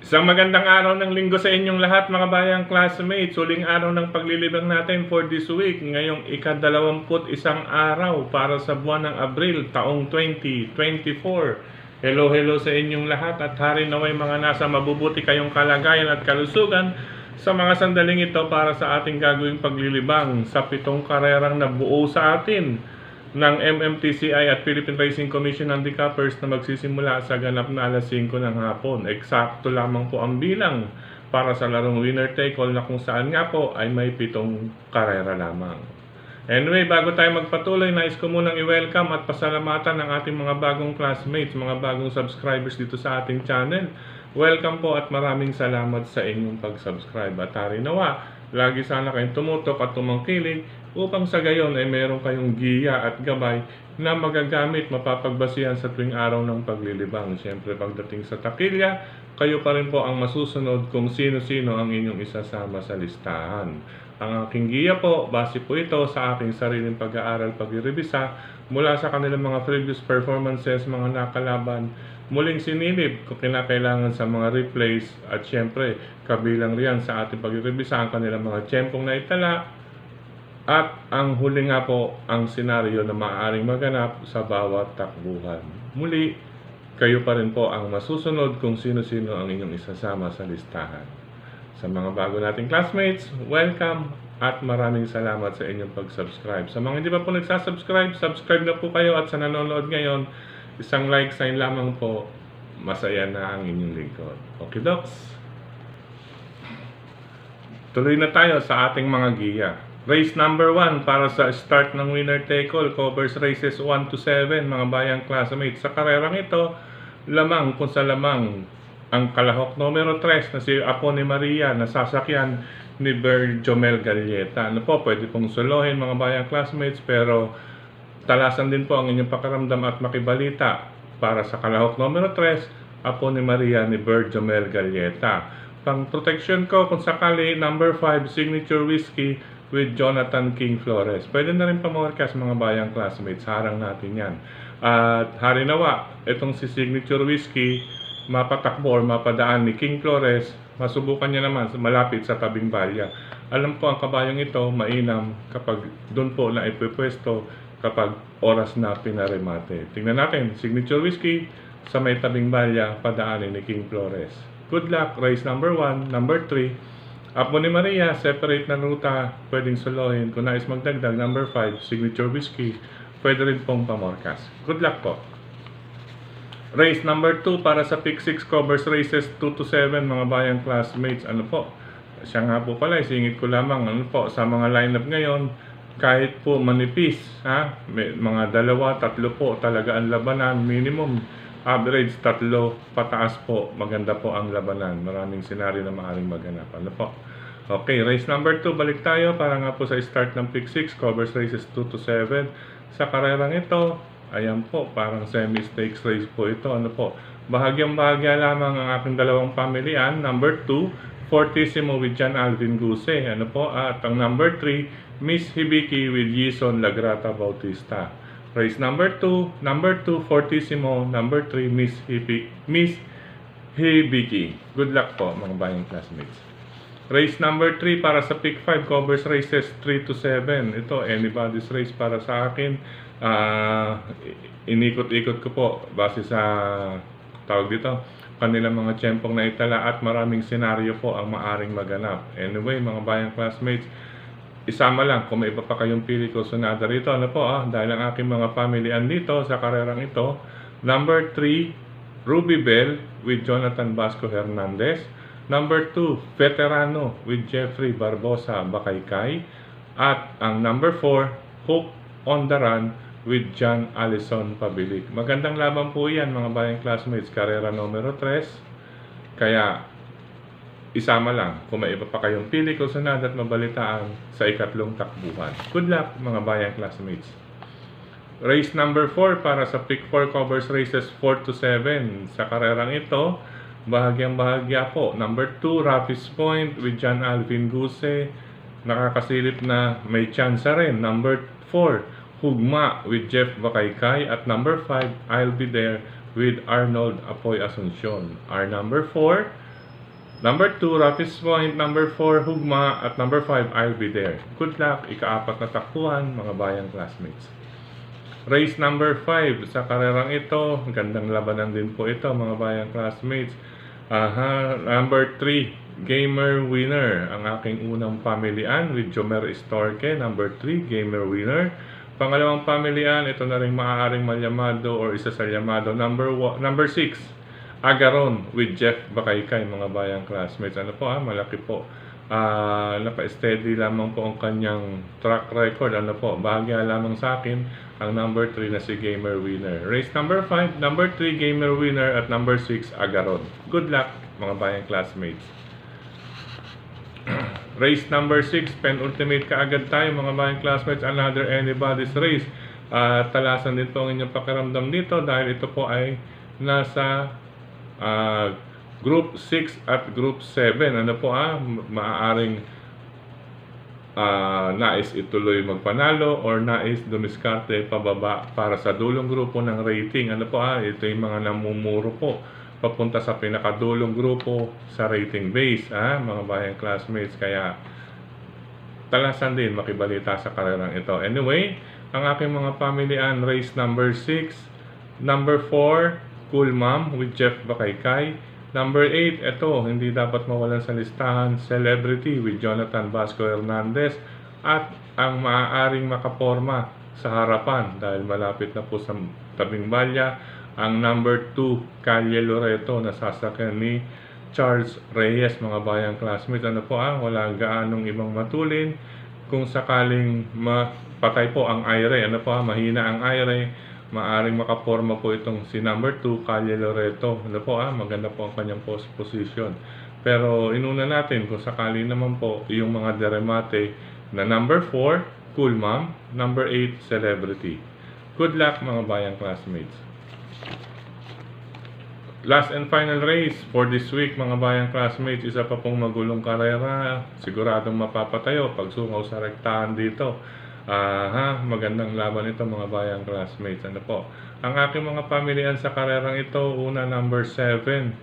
Isang magandang araw ng linggo sa inyong lahat mga bayang classmates. Huling araw ng paglilibang natin for this week. Ngayong ika-21 araw para sa buwan ng Abril, taong 2024. Hello sa inyong lahat at hari naway mga nasa mabubuti kayong kalagayan at kalusugan sa mga sandaling ito para sa ating gagawing paglilibang sa 7 karerang na buo sa atin ng MMTCI at Philippine Racing Commission Handicappers na magsisimula sa ganap na alas 5 ng hapon. Eksakto lamang po ang bilang para sa larong winner take all na kung saan nga po ay may 7 karera lamang. Anyway, bago tayo magpatuloy, nais ko munang i-welcome at pasalamatan ang ating mga bagong classmates, mga bagong subscribers dito sa ating channel. Welcome po at maraming salamat sa inyong pag-subscribe. At hari nawa, lagi sana kayong tumutok at tumangkilik upang sa gayon ay meron kayong giya at gabay na magagamit, mapapagbasihan sa tuwing araw ng paglilibang. Siyempre pagdating sa takilya, kayo pa rin po ang masusunod kung sino-sino ang inyong isasama sa listahan. Ang aking giya po, base po ito sa aking sariling pag-aaral, pag-irebisa mula sa kanilang mga previous performances, mga nakalaban, muling sinilip kung kinakailangan sa mga replays at syempre kabilang riyan sa ating pag-irebisa ang kanilang mga tiyempong na itala at ang huli nga po ang senaryo na maaaring maganap sa bawat takbuhan. Muli, kayo pa rin po ang masusunod kung sino-sino ang inyong isasama sa listahan. Sa mga bago nating classmates, welcome at maraming salamat sa inyong pag-subscribe. Sa mga hindi pa po nagsasubscribe, subscribe na po kayo at sa nanonood ngayon, isang like sign lamang po, masaya na ang inyong lingkod. Okay, Docs? Tuloy na tayo sa ating mga giya. Race number 1 para sa start ng winner take all, covers races 1 to 7 mga bayang classmates. Sa karerang ito, lamang kung sa lamang ang kalahok numero 3 na si Apo ni Maria na sasakyan ni Berjomel Galleta. Ano po, pwede pong solohin mga bayang classmates pero talasan din po ang inyong pakaramdam at makibalita para sa kalahok numero 3, Apo ni Maria ni Berjomel Galleta. Pang protection ko kung sakali number 5, Signature Whiskey with Jonathan King Flores. Pwede na rin pamorkas mga bayang classmates. Harang natin yan. At hari nawa, itong si Signature Whiskey, mapatakbo or mapadaan ni King Flores, masubukan niya naman malapit sa tabing balya. Alam po ang kabayang ito, mainam kapag doon po na ipupwesto kapag oras na pinaremate. Tingnan natin, Signature Whiskey sa may tabing balya, padaanin ni King Flores. Good luck, race number 1, number 3, Apo ni Maria, separate na ruta, pwedeng solohin. Kung nais magdagdag, number 5, Signature Whiskey, pwede rin pong pamorkas. Good luck po. Race number 2 para sa Pick 6 covers races 2 to 7 mga bayang classmates. Ano po? Siya nga po pala, isingit ko lamang. Ano po, sa mga lineup ngayon, kahit po manipis, may mga 2, 3 po talaga ang labanan, minimum. Average 3 pataas po, maganda po ang labanan. Maraming senaryo na maaaring maganap. Ano po? Okay, race number 2, balik tayo para nga po sa start ng Pick 6, covers races 2 to 7. Sa karerang ito, ayan po, parang semi-stakes race po ito. Ano po? Bahagyang-bahagya lamang ang aking dalawang pamilian. Number 2, Fortissimo with John Alvin Guse. Ano po? At ang number 3, Miss Hibiki with Yison Lagrata Bautista. Race number 2, Fortissimo, number 3, Miss Hibiki. Good luck po mga bayang classmates. Race number 3 para sa Pick 5, covers races 3 to 7. Ito, anybody's race para sa akin. Inikot-ikot ko po base sa tawag dito, kanilang mga tiyempong na itala at maraming senaryo po ang maaring maganap. Anyway, mga bayang classmates, isama lang kung may iba pa kayong pili ko sunada rito. Ano po dahil ang aking mga pamilyan dito sa karerang ito, number 3, Ruby Bell with Jonathan Vasco Hernandez. Number 2, Veterano with Jeffrey Barbosa Bakaykay. At ang number 4, Hook on the Run with John Allison Pabilik. Magandang laban po yan mga bayang classmates, karera numero 3. Kaya isama lang kung may iba pa kayong pili ko sunod at mabalitaan sa ikatlong takbuhan. Good luck mga bayang classmates. Race number 4 para sa Pick 4 covers races 4 to 7. Sa karerang ito, bahagyang-bahagya po. Number 2, Rapids Point with John Alvin Guse. Nakakasilip na may chance rin. Number 4, Hugma with Jeff Bakaykay. At number 5, I'll Be There with Arnold Apoy Asuncion. Our number 4, Number 2, Rapids Point. Number 4, Hugma. At number 5, I'll Be There. Good luck, ika-4 na takbuhan, mga bayang classmates. Race number 5 sa karerang ito, gandang labanan din po ito, mga bayang classmates. Number 3, Gamer Winner, ang aking unang pamilian with Jomer Estorque. Number 3, Gamer Winner. Pangalawang pamilian, ito na rin maaaring malyamado or isa sa lyamado. Number 6, Agaron with Jeff Bakaykay, mga bayang classmates. Ano po malaki po. Naka-steady lamang po ang kanyang track record. Ano po, bahagya lamang sa akin ang number 3 na si Gamer Winner. Race number 5, number 3 Gamer Winner at number 6 Agaron. Good luck, mga bayang classmates. Race number 6, penultimate kaagad tayo, mga bayang classmates. Another anybody's race. Talasan din po ang inyong pakiramdam dito dahil ito po ay nasa Group 6 at Group 7. Ano po maaaring nais ituloy magpanalo or nais dumiskarte pababa para sa dulong grupo ng rating. Ano po ito yung mga namumuro po papunta sa pinakadulong grupo sa rating base, mga bayang classmates. Kaya talasan din makibalita sa karerang ito. Anyway, ang aking mga pamilian, race number 6, number 4, Cool Mom with Jeff Bakaykay. Number 8, ito, hindi dapat mawalan sa listahan, Celebrity with Jonathan Vasco Hernandez. At ang maaaring makaporma sa harapan dahil malapit na po sa tabing balya, ang number 2, Calle Loreto na sasakyan ni Charles Reyes, mga bayang classmates. Ano po wala gaanong ibang matulin. Kung sakaling mapatay po ang ire, ano po mahina ang ire, maaring makaporma po itong si number 2, Calle Loreto. Ano po maganda po ang kanyang post position. Pero inuna natin kung sakali naman po yung mga deremate na number 4, Cool Mom, number 8, Celebrity. Good luck, mga bayang classmates. Last and final race for this week, mga bayang classmates. Isa pa pong magulong karera, siguradong mapapatayo pag sungaw sa rektahan dito. Magandang laban ito, mga bayang classmates. Ano po ang aking mga pamilian sa karerang ito? Una, number 7,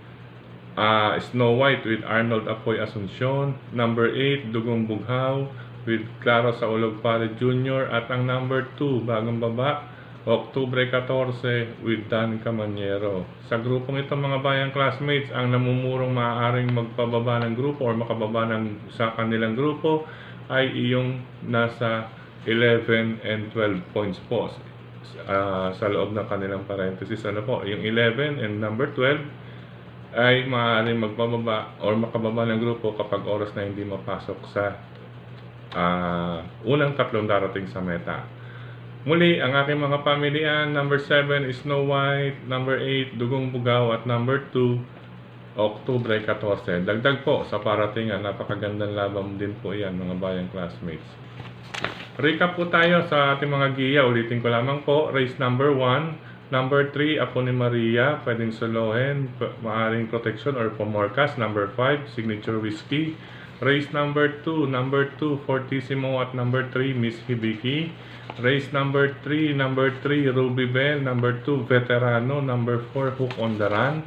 Snow White with Arnold Apoy Asuncion. Number 8, Dugong Bughaw with Claro Saulog Pare Jr. At ang number 2, bagong baba, Oktubre 14 with Dan Camanyero. Sa grupong ito, mga bayang classmates, ang namumurong maaaring magpababa ng grupo or makababa sa kanilang grupo ay iyong nasa 11 and 12 points po sa loob ng kanilang parenthesis. Ano po, yung 11 and number 12 ay maaaring magbababa or makababa ng grupo kapag oras na hindi mapasok sa unang tatlong darating sa meta. Muli, ang aking mga pamilian, number 7 is Snow White, number 8 Dugong Bughaw at number 2 Oktubre 14. Dagdag po sa paratingan, napakagandang laban din po yan, mga bayang classmates. Recap po tayo sa ating mga giya. Ulitin ko lamang po, race number 1, number 3 Apo ni Maria, pwedeng solohin, maaring protection or pomorcas. Number 5 Signature Whiskey. Race number 2, Fortissimo at number 3 Miss Hibiki. Race number 3, Ruby Bell. Number 2 Veterano. Number 4 Hook on the Run.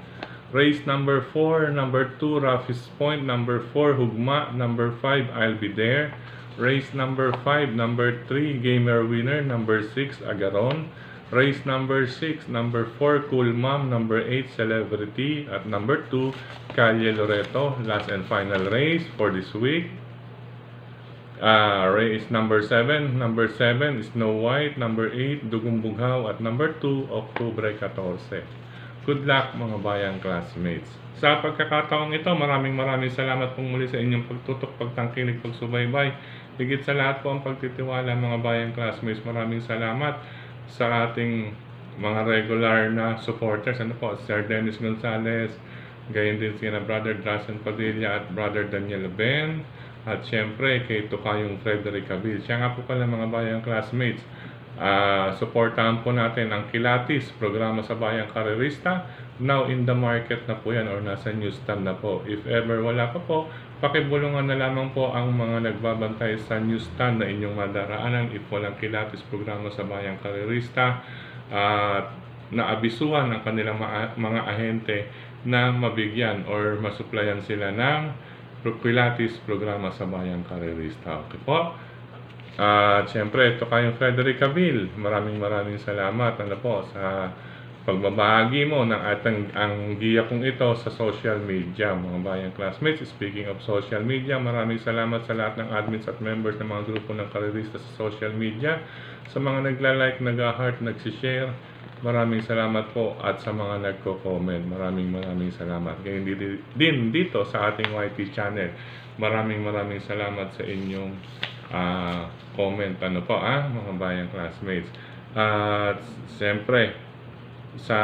Race number 4, number 2 Rapids Point. Number 4 Hugma. Number 5 I'll Be There. Race number 5, number 3 Gamer Winner. Number 6 Agaron. Race number 6, number 4 Cool Mom. Number 8 Celebrity. At number 2 Calle Loreto. Last and final race for this week. Race number 7, Snow White. Number 8 Dugong Bughaw. At number 2 Oktubre 14. Good luck, mga bayang classmates. Sa pagkakataong ito, maraming salamat pong muli sa inyong pagtutok, pagtangkilik, pagsubaybay. Higit sa lahat po ang pagtitiwala, mga bayang classmates. Maraming salamat sa ating mga regular na supporters. Ano po, Sir Dennis Gonzalez, gayon din sina Brother Drasen Padilla at Brother Daniel Ben. At syempre, kay Tukayong Frederick Cabil. Siya nga po pala, mga bayang classmates. Supportahan po natin ang Kilatis, programa sa Bayang Karerista. Now in the market na po yan or nasa newsstand na po. If ever wala pa po, pakibulungan na lamang po ang mga nagbabantay sa newsstand na inyong madaraanan if walang Kilatis, programa sa Bayang Karerista. naabisuhan ng kanilang mga ahente na mabigyan or masuplayan sila ng Pilates programa sa Bayang Karerista. Okay po? At syempre, ito kayong Frederica Bill. Maraming salamat po sa pagbabahagi mo ng ang giya kong ito sa social media, mga bayang classmates. Speaking of social media, maraming salamat sa lahat ng admins at members ng mga grupo ng karerista sa social media, sa mga nagla-like, nag-heart, nag-share. Maraming salamat po, at sa mga nagko-comment, maraming salamat. Ngayon din dito sa ating YT channel, maraming salamat sa inyong comment, mga bayang classmates. At siyempre, sa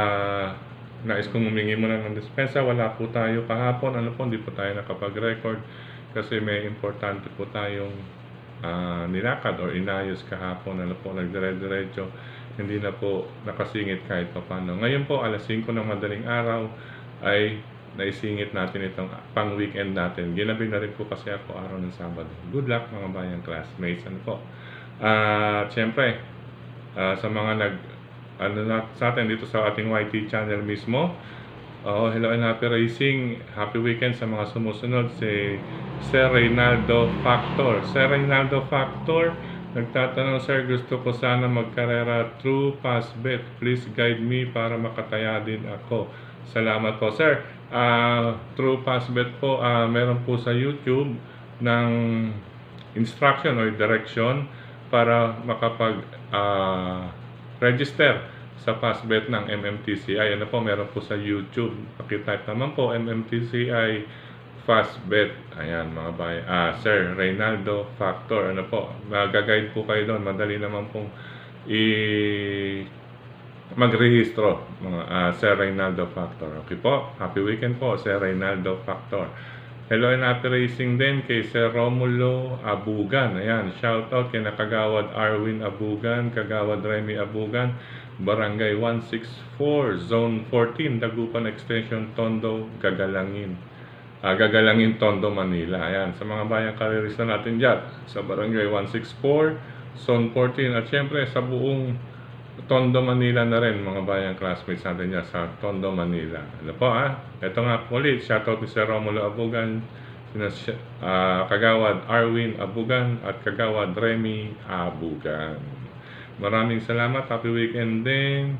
nais kong humingi muna ng dispensa, wala po tayo kahapon, hindi po tayo nakapag-record kasi may importante po tayong nilakad or inayos kahapon, nagdire-diretso, hindi na po nakasingit kahit paano. Ngayon po, alas 5 ng madaling araw ay naisingit natin itong pang-weekend natin. Ginabi na rin po kasi ako araw ng Sabado. Good luck mga bayang classmates. Siyempre, sa mga sa atin dito sa ating YT channel mismo, hello and happy racing. Happy weekend sa mga sumusunod. Si Sir Reynaldo Factor. Sir Reynaldo Factor, nagtatanong, sir, gusto ko sana magkarera through Fastbet. Please guide me para makataya din ako. Salamat po, sir. Through Fastbet po, meron po sa YouTube ng instruction or direction para makapag-register sa Fastbet ng MMTCI. Meron po sa YouTube. Pakitype naman po, MMTCI Fastbet. Ayan, mga bay. Sir Reynaldo Factor. Mag-guide po kayo doon. Madali naman pong mag-rehistro, Sir Reynaldo Factor. Okay po. Happy weekend po, Sir Reynaldo Factor. Hello and happy racing din kay Sir Romulo Abugan. Ayan, shout out kay Kagawad Arwin Abugan, Kagawad Remy Abugan, Barangay 164, Zone 14, Dagupan Extension, Tondo, Gagalangin, Tondo, Manila. Ayan, sa mga bayang karerista natin dyan, sa Barangay 164, Zone 14, at syempre sa buong Tondo, Manila na rin, mga bayang classmates natin dyan sa Tondo, Manila. Ito nga po ulit, shoutout ni Sir Romulo Abugan, Kagawad Arwin Abugan, at Kagawad Remy Abugan. Maraming salamat. Happy weekend din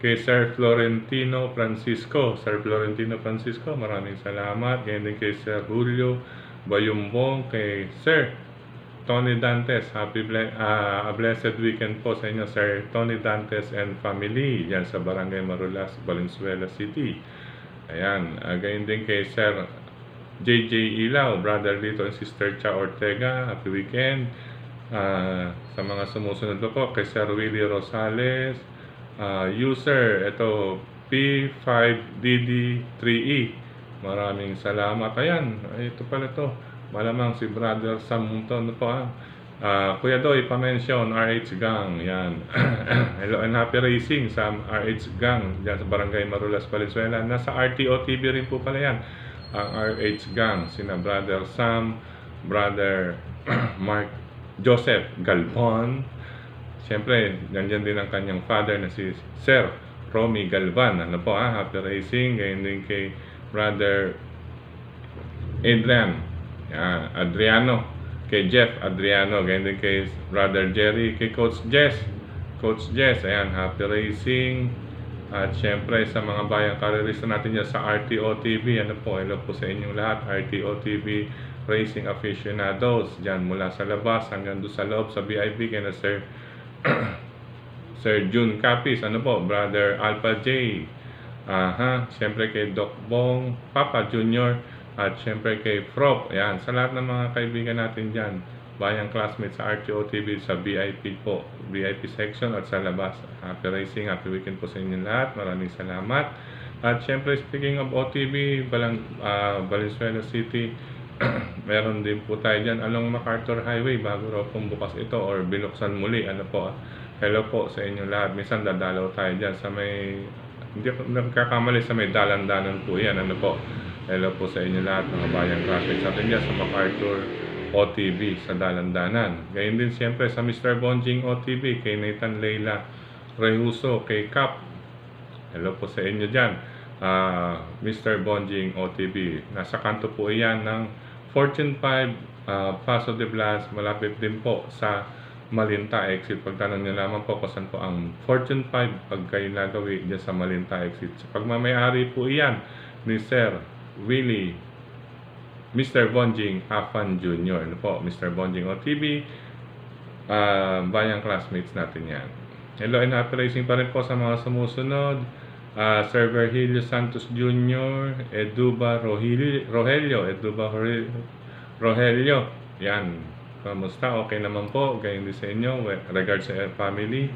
kay Sir Florentino Francisco. Sir Florentino Francisco, maraming salamat. Ganyan din kay Sir Julio Bayumbong, kay Sir Tony Dantes. A blessed weekend po sa inyo, Sir Tony Dantes and family, yan sa Barangay Marulas, Valenzuela City. Ayan, ganyan din kay Sir JJ Ilaw, brother dito, and Sister Cha Ortega. Happy weekend. Sa mga sumusunod po, kay Sir Willie Rosales, user, ito P5DD3E. Maraming salamat. Ayan, ito pala to. Malamang si Brother Sam to, Kuya Doy, pa-mention, RH Gang, yan. Hello and happy racing sa RH Gang, dyan sa Barangay Marulas, Valenzuela. Nasa RTO TV rin po pala yan, ang RH Gang, sina Brother Sam, Brother Mark Joseph Galvan. Siyempre, nandiyan din ang kanyang father na si Sir Romy Galvan. Happy racing. Ganyan din kay Brother Adriano, kay Jeff Adriano, ganyan din kay Brother Jerry, kay Coach Jess, ayan, happy racing. At syempre sa mga bayang karerista natin dyan sa RTO TV, hello po sa inyong lahat, RTO TV Racing Aficionados, dyan mula sa labas hanggang doon sa loob sa VIP, kay na Sir June Capis, Brother Alpha J, syempre kay Doc Bong, Papa Junior, at syempre kay Frop. Ayan, sa lahat ng mga kaibigan natin dyan, bayang classmates sa RTO TV, sa VIP po, VIP section at sa labas. Happy racing, happy weekend po sa inyo lahat. Maraming salamat. At syempre, speaking of OTV, Valenzuela City, meron din po tayo dyan along MacArthur Highway, bago raw pong bukas ito or binuksan muli. Hello po sa inyo lahat. Minsan dadalaw tayo dyan sa may, hindi ako nagkakamali, sa may dalan-danan po yan. Hello po sa inyo lahat, mga bayang classmates natin dyan sa MacArthur OTV sa dalan-danan. Gayun din siyempre sa Mr. Bonjing OTV, kay Nathan Leila Reyuso, kay Cap Hello po sa inyo dyan. Mr. Bonjing OTB. Nasa kanto po iyan ng Fortune 5, Paso de Blas. Malapit din po sa Malinta Exit. Pagtanong nyo lamang po kung saan po ang Fortune 5 pag kayo nagawi dyan sa Malinta Exit. Sa pagmamayari po iyan ni Sir Willie Mr. Bonjing Afan Jr. Ano po, Mr. Bonjing OTB, bayang classmates natin yan. Hello and happy racing pa rin po sa mga sumusunod. Sir Virgilio Santos Jr., Eduba Rogelio, Rogelio. Yan. Kamusta? Okay naman po. Gayon din sa inyo. Regards sa family.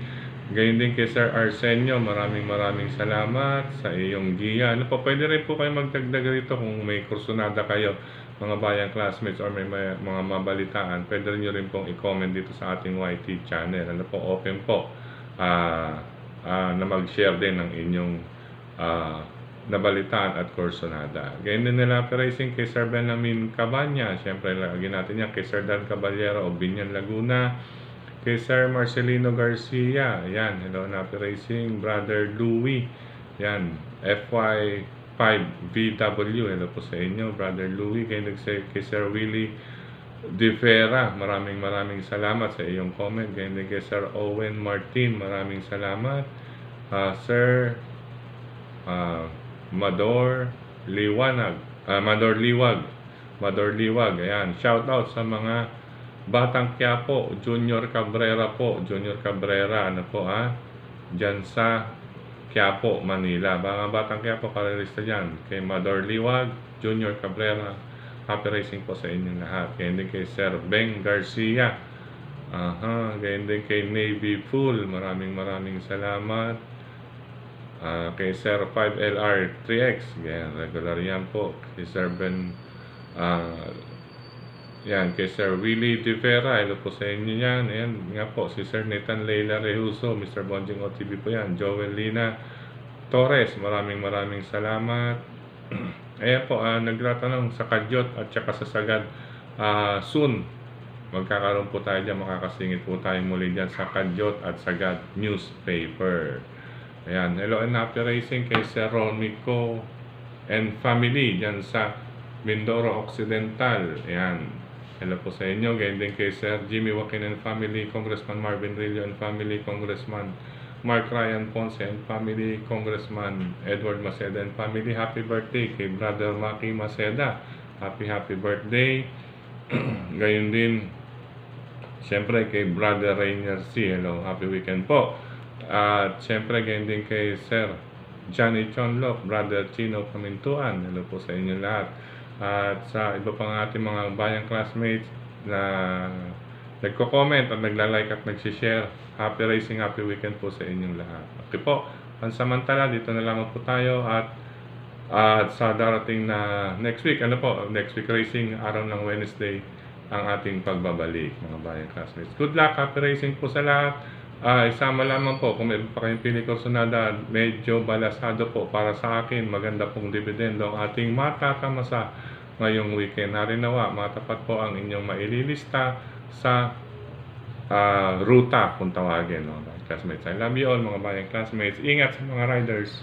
Gayon din kay Sir Arsenio. Maraming salamat sa iyong giya. Ano po, pwede rin po kayo magdagdag rito kung may kursunada kayo, mga bayang classmates, or may mga mabalitaan. Pwede rin pong i-comment dito sa ating YT channel. Ano po, open po na mag-share din ng inyong nabalitaan at kursonada. Ganyan din nila racing kay Sir Benjamin Cabanya. Siyempre, lagi natin yan kay Sir Dan Caballero o Binyan Laguna. Kay Sir Marcelino Garcia. Yan, hello na racing. Brother Louie. Yan, FY5VW. Hello po sa inyo, Brother Louie. Kay Sir Willie De Vera, maraming salamat sa iyong comment. Ganyan din kay Sir Owen Martin, maraming salamat. Sir Mador Liwag, ayan, shout out sa mga Batang Quiapo, Junior Cabrera, ano po dyan sa Quiapo, Manila. Mga Batang Quiapo, karerista dyan, kay Mador Liwag, Junior Cabrera. Happy racing po sa inyong lahat. Ganyan din kay Sir Beng Garcia. Ganyan din kay Navy Pool. Maraming salamat. Kay Sir 5LR3X. Ganyan, regular yan po. Kay Sir Ben, yan, kay Sir Willie De Vera. Hello po sa inyo yan. Ayan nga po, si Sir Nathan Leila Rehuso. Mr. Bonjing OTV po yan. Joel Lina Torres. Maraming salamat. Ayan po, nagtatanong sa Kadyot at saka sa Sagad. Soon, magkakaroon po tayo dyan, makakasingit po tayo muli dyan sa Kadyot at Sagad newspaper. Ayan, hello and happy racing kay Sir Ronico and family dyan sa Mindoro Occidental. Ayan, hello po sa inyo. Ganyan din kay Sir Jimmy Joaquin and family, Congressman Marvin Rillo and family, Congressman Mark Ryan Ponce and family, Congressman Edward Maceda and family. Happy birthday kay Brother Maki Maceda. Happy birthday. Gayon din, siyempre kay Brother Rainier C. Hello, happy weekend po. At siyempre gayon din kay Sir Johnny Chonlock, Brother Chino Pamintuan. Hello po sa inyo lahat. At sa iba pang ating mga bayang classmates na nagko-comment at nagla-like at nag-share. Happy racing, happy weekend po sa inyong lahat. Okay po, pansamantala dito na lamang po tayo at sa darating na next week, next week racing, araw ng Wednesday, ang ating pagbabalik, mga bayang classmates. Good luck, happy racing po sa lahat. Isama lamang po, kung may pa kayong pili kursonada, medyo balasado po para sa akin, maganda pong dividendo ang ating matatamasa ngayong weekend. Narinawa, matapat po ang inyong maililista sa ruta kung tawagin. No? Classmates, I love you all, mga bayang classmates. Ingat sa mga riders.